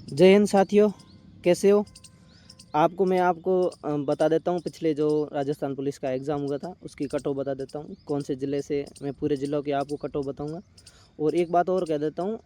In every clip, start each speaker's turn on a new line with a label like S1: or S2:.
S1: जय हिंद साथियों, कैसे हो? मैं आपको बता देता हूँ पिछले जो राजस्थान पुलिस का एग्ज़ाम हुआ था उसकी कट ऑफ बता देता हूँ। कौन से ज़िले से, मैं पूरे ज़िलों की आपको कट ऑफ बताऊँगा। और एक बात और कह देता हूँ,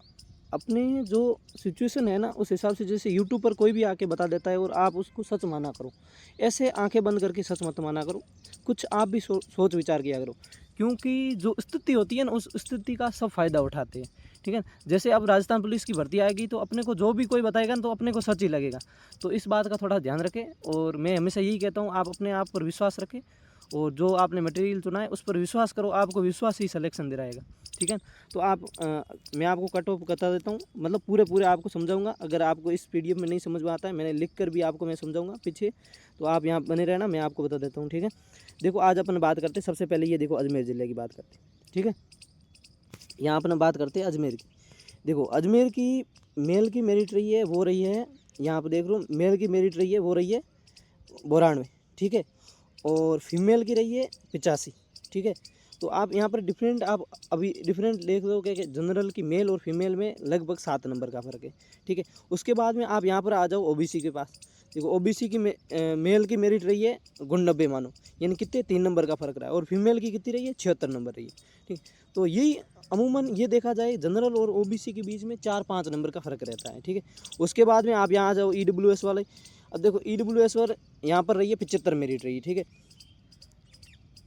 S1: अपने जो सिचुएशन है ना उस हिसाब से, जैसे यूट्यूब पर कोई भी आके बता देता है और आप उसको सच माना करो। ऐसे आंखें बंद करके सच मत माना करो, कुछ आप भी सोच विचार किया करो, क्योंकि जो स्थिति होती है ना उस स्थिति का सब फ़ायदा उठाते हैं। ठीक है, जैसे अब राजस्थान पुलिस की भर्ती आएगी तो अपने को जो भी कोई बताएगा ना तो अपने को सच ही लगेगा। तो इस बात का थोड़ा ध्यान रखें और मैं हमेशा यही कहता हूँ, आप अपने आप पर विश्वास रखें और जो आपने मटेरियल चुना है उस पर विश्वास करो, आपको विश्वास ही सिलेक्शन दिलाएगा। ठीक है, तो मैं आपको कट ऑफ बता देता हूँ, मतलब पूरे आपको समझाऊंगा। अगर आपको इस पीडीएफ में नहीं समझ में आता है, मैंने लिख कर भी आपको मैं समझाऊंगा पीछे, तो आप यहाँ बने रहना, मैं आपको बता देता हूँ। ठीक है, देखो आज अपन बात करते हैं, सबसे पहले ये देखो अजमेर ज़िले की बात करते हैं। ठीक है, यहाँ अपन बात करते हैं अजमेर की। देखो अजमेर की मेल की मेरिट रही है, वो रही है, यहाँ पर देख लो मेल की मेरिट रही है, वो रही है 92। ठीक है, और फीमेल की रही है 85। ठीक है, तो आप यहाँ पर डिफरेंट, आप अभी डिफरेंट देख लो कि जनरल की मेल और फीमेल में लगभग 7 नंबर का फ़र्क है। ठीक है, उसके बाद में आप यहाँ पर आ जाओ ओबीसी के पास। देखो ओबीसी की मेल की मेरिट रही है 90 मानो, यानी कितने 3 नंबर का फ़र्क रहा है, और फीमेल की कितनी रही है 76 नंबर रही है। ठीक, तो यही अमूमन ये देखा जाए जनरल और ओबीसी के बीच में 4-5 नंबर का फ़र्क रहता है। ठीक है, उसके बाद में आप यहाँ आ जाओ ईडब्ल्यूएस वाले। अब देखो ईडब्ल्यूएस पर यहाँ पर रही है 75 मेरिट रही है। ठीक है,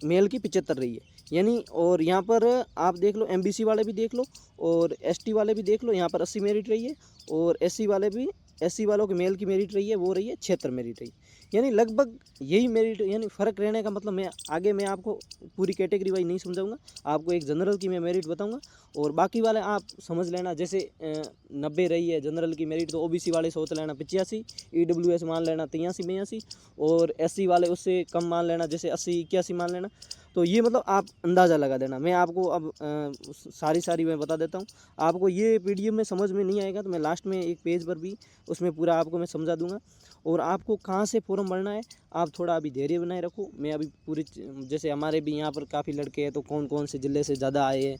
S1: मेल की 75 रही है, यानी और यहाँ पर आप देख लो एमबीसी वाले भी देख लो और एसटी वाले भी देख लो, यहाँ पर 80 मेरिट रही है, और एससी वाले भी, एससी वालों की मेल की मेरिट रही है, वो रही है 76 मेरिट रही, यानी लगभग यही मेरिट, यानी फ़र्क रहने का मतलब, मैं आपको पूरी कैटेगरी वाइज नहीं समझाऊंगा, आपको एक जनरल की मैं मेरिट बताऊंगा और बाकी वाले आप समझ लेना। जैसे 90 रही है जनरल की मेरिट, तो ओबीसी वाले सोच लेना 85, ईडब्ल्यूएस मान लेना 83-82, और एससी वाले उससे कम मान लेना, जैसे 80-81 मान लेना। तो ये मतलब आप अंदाज़ा लगा देना। मैं आपको अब सारी मैं बता देता हूँ। आपको ये पीडीएफ में समझ में नहीं आएगा तो मैं लास्ट में एक पेज पर भी उसमें पूरा आपको मैं समझा दूंगा। और आपको कहाँ से फॉर्म भरना है, आप थोड़ा अभी धैर्य बनाए रखो। मैं अभी पूरी, जैसे हमारे भी यहाँ पर काफ़ी लड़के हैं, तो कौन कौन से ज़िले से ज़्यादा आए हैं,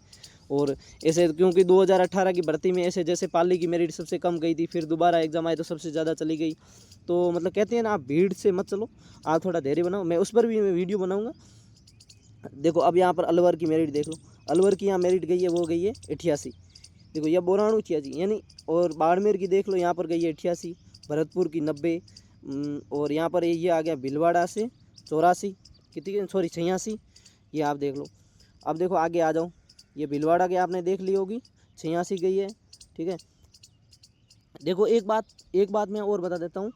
S1: और ऐसे, क्योंकि 2018 की भर्ती में ऐसे, जैसे पाली की मेरिट सबसे कम गई थी, फिर दोबारा एग्ज़ाम आए तो सबसे ज़्यादा चली गई। तो मतलब कहते हैं ना, आप भीड़ से मत चलो, आप थोड़ा धैर्य बनाओ, मैं उस पर भी मैं वीडियो बनाऊँगा। देखो अब यहाँ पर अलवर की मेरिट देख लो, अलवर की यहाँ मेरिट गई है, वो गई है 88। देखो यह बोराणु 88, यानी, और बाड़मेर की देख लो, यहाँ पर गई है 88, भरतपुर की 90, और यहाँ पर ये आ गया भीलवाड़ा से 84, कितनी, सॉरी 86, ये आप देख लो। अब देखो आगे आ जाओ, ये भीलवाड़ा की आपने देख ली होगी, 86 गई है। ठीक है, देखो एक बात मैं और बता देता हूँ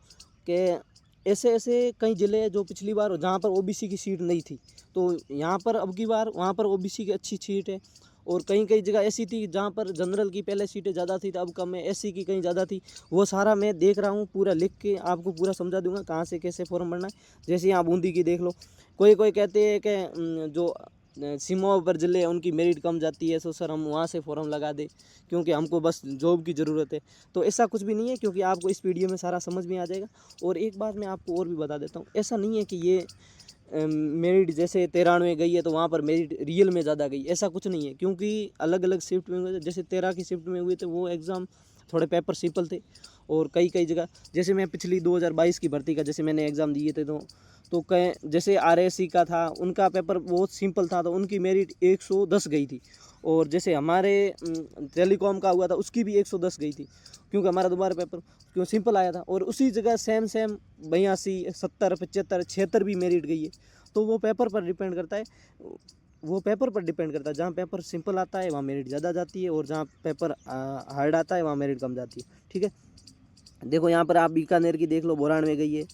S1: कि ऐसे ऐसे कई ज़िले हैं जो पिछली बार जहाँ पर ओबीसी की सीट नहीं थी, तो यहाँ पर अब की बार वहाँ पर ओबीसी की अच्छी सीट है। और कई कई जगह ऐसी थी जहाँ पर जनरल की पहले सीटें ज़्यादा थी, तो अब कम है, एससी की कहीं ज़्यादा थी। वो सारा मैं देख रहा हूँ, पूरा लिख के आपको पूरा समझा दूंगा कहाँ से कैसे फॉर्म भरना है। जैसे यहाँ बूंदी की देख लो, कोई कोई कहते हैं कि जो सीमाओं पर ज़िले हैं उनकी मेरिट कम जाती है, तो सर हम वहाँ से फॉर्म लगा दें क्योंकि हमको बस जॉब की ज़रूरत है। तो ऐसा कुछ भी नहीं है, क्योंकि आपको इस वीडियो में सारा समझ में आ जाएगा। और एक बात मैं आपको और भी बता देता हूँ, ऐसा नहीं है कि ये मेरिट जैसे 93 गई है तो वहाँ पर मेरिट रियल में ज़्यादा गई, ऐसा कुछ नहीं है। क्योंकि अलग अलग शिफ्ट में हुए, जैसे 13 की शिफ्ट में हुए थे वो एग्ज़ाम थोड़े पेपर सिंपल थे, और कई कई जगह, जैसे मैं पिछली 2022 की भर्ती का जैसे मैंने एग्ज़ाम दिए थे, तो कई जैसे आरएससी का था, उनका पेपर बहुत सिंपल था, तो उनकी मेरिट 110 गई थी। और जैसे हमारे टेलीकॉम का हुआ था, उसकी भी 110 गई थी, क्योंकि हमारा दोबारा पेपर क्यों सिंपल आया था। और उसी जगह सेम 82, 70, 75, 76 भी मेरिट गई है। तो वो पेपर पर डिपेंड करता है, वो पेपर पर डिपेंड करता है। जहाँ पेपर सिंपल आता है वहाँ मेरिट ज़्यादा जाती है, और जहाँ पेपर हार्ड आता है वहाँ मेरिट कम जाती है। ठीक है, देखो यहाँ पर आप बीकानेर की देख लो, 92 गई है,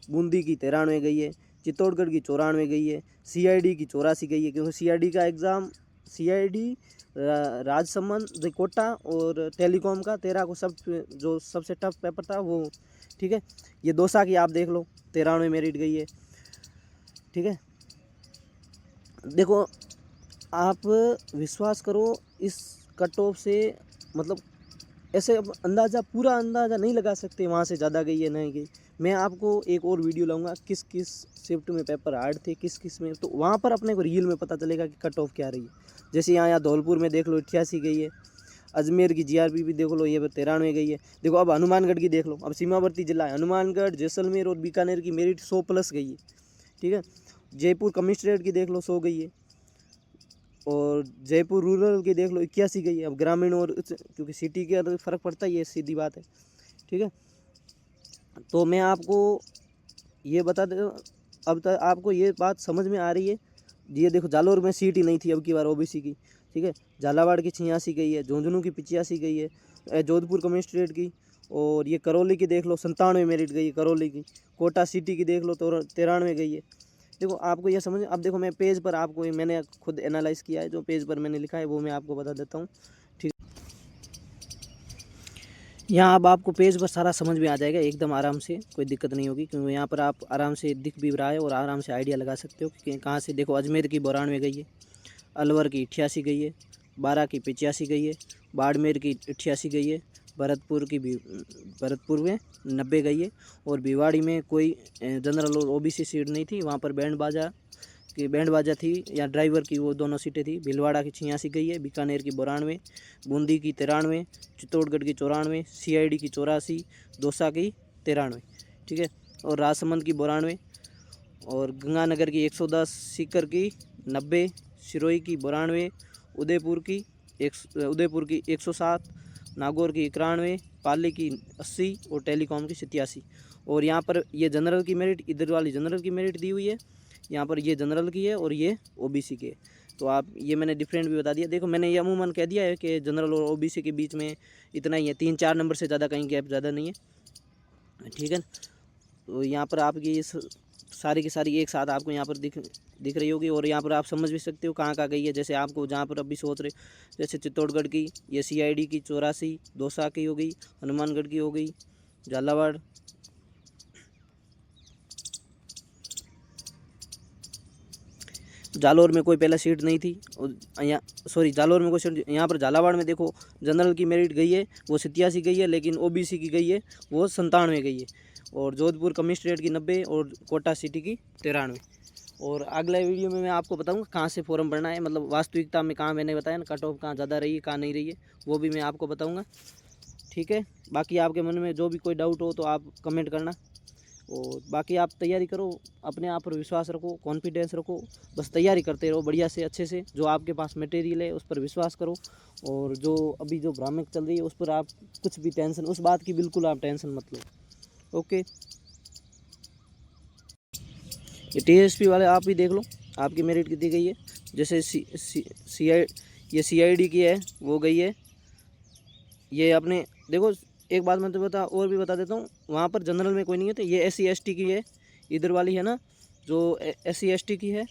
S1: बूंदी की 93 गई है, चित्तौड़गढ़ की 94 गई है, सीआईडी की 84 गई है, क्योंकि सीआईडी का एग्ज़ाम, सीआईडी राजसमंद कोटा और टेलीकॉम का 13 को सब जो सबसे टफ पेपर था वो। ठीक है, ये दौसा की आप देख लो, 93 मेरिट गई है। ठीक है, देखो आप विश्वास करो, इस कट ऑफ से मतलब ऐसे अब अंदाज़ा, पूरा अंदाज़ा नहीं लगा सकते वहाँ से ज़्यादा गई है नहीं गई। मैं आपको एक और वीडियो लाऊंगा किस किस शिफ्ट में पेपर हार्ड थे, किस किस में, तो वहाँ पर अपने को रियल में पता चलेगा कि कट ऑफ क्या रही है। जैसे यहाँ धौलपुर में देख लो 88 गई है, अजमेर की जीआरपी भी देख लो, ये 93 गई है। देखो अब हनुमानगढ़ की देख लो, अब सीमावर्ती जिला है हनुमानगढ़, जैसलमेर और बीकानेर की मेरिट 100+ गई है, ठीक है। जयपुर कमिश्नरेट की देख लो 100 गई है, और जयपुर रूरल की देख लो 81 गई है। अब ग्रामीण और क्योंकि सिटी के अंदर फ़र्क पड़ता ही है, सीधी बात है, ठीक है। तो मैं आपको ये बता दे, अब तक आपको ये बात समझ में आ रही है। ये देखो जालौर में सीट ही नहीं थी अब की बार ओबीसी की, ठीक है। झालावाड़ की 86 गई है, झुंझुनू की 85 गई है, जोधपुर कमिश्नरेट की, और ये करौली की देख लो 97 मेरिट गई है करौली की। कोटा सिटी की देख लो तो 93 गई है। देखो आपको ये समझ, अब देखो मैं पेज पर आपको मैंने खुद एनालाइज किया है, जो पेज पर मैंने लिखा है वो मैं आपको बता देता हूँ, ठीक। यहाँ अब आपको पेज पर सारा समझ में आ जाएगा एकदम आराम से, कोई दिक्कत नहीं होगी, क्योंकि यहाँ पर आप आराम से दिख भी रहा है और आराम से आइडिया लगा सकते हो कि कहाँ से। देखो अजमेर की 92 गई है, अलवर की 88 गई है, बारा की 85 गई है, बाड़मेर की 88 गई है, भरतपुर में 90 गई है, और भिवाड़ी में कोई जनरल और ओबीसी सीट नहीं थी, वहाँ पर बैंड बाजा थी या ड्राइवर की, वो दोनों सीटें थी। भीलवाड़ा की 86 गई है, बीकानेर की 92, बूंदी की 93, चित्तौड़गढ़ की 94, सीआईडी की 84, दौसा की 93, ठीक है, और राजसमंद की 92, और गंगानगर की 110, सीकर की 90, सिरोही की 92, उदयपुर की 107, नागौर की 91, पाली की 80 और टेलीकॉम की 87। और यहाँ पर ये जनरल की मेरिट, इधर वाली जनरल की मेरिट दी हुई है, यहाँ पर ये जनरल की है और ये ओबीसी की है। तो आप ये मैंने डिफरेंट भी बता दिया। देखो मैंने ये अमूमन कह दिया है कि जनरल और ओबीसी के बीच में इतना ही है, 3-4 नंबर से ज़्यादा कहीं गैप ज़्यादा नहीं है, ठीक है। तो यहाँ पर आपकी सारी की सारी एक साथ आपको यहाँ पर दिख रही होगी, और यहाँ पर आप समझ भी सकते हो कहाँ कहाँ गई है। जैसे आपको जहाँ पर अभी सोच रहे, जैसे चित्तौड़गढ़ की ये सीआईडी की 84, दौसा की हो गई, हनुमानगढ़ की हो गई, झालावाड़, जालौर में कोई पहला सीट नहीं थी, यहाँ सॉरी जालौर में कोई सीट, यहाँ पर झालावाड़ में देखो जनरल की मेरिट गई है वो 87 गई है, लेकिन ओबीसी की गई है वो 97 गई है, और जोधपुर कमिश्नरेट की 90 और कोटा सिटी की 93। और अगले वीडियो में मैं आपको बताऊंगा कहाँ से फॉर्म भरना है, मतलब वास्तविकता में कहाँ मैंने बताया ना कट ऑफ कहाँ ज़्यादा रही है कहाँ नहीं रही है, वो भी मैं आपको बताऊँगा, ठीक है। बाकी आपके मन में जो भी कोई डाउट हो तो आप कमेंट करना, और बाकी आप तैयारी करो, अपने आप पर विश्वास रखो, कॉन्फिडेंस रखो, बस तैयारी करते रहो बढ़िया से अच्छे से। जो आपके पास मटेरियल है उस पर विश्वास करो, और जो अभी जो भ्रामक चल रही है उस पर आप कुछ भी टेंशन, उस बात की बिल्कुल आप टेंशन मत लो, ओके। ये टीएसपी वाले आप भी देख लो आपकी मेरिट कितनी गई है। जैसे ये सीआईडी की है वो गई है, ये अपने देखो एक बात मैं तो और भी बता देता हूँ, वहाँ पर जनरल में कोई नहीं है, तो ये SC ST की है, इधर वाली है ना जो SC ST की है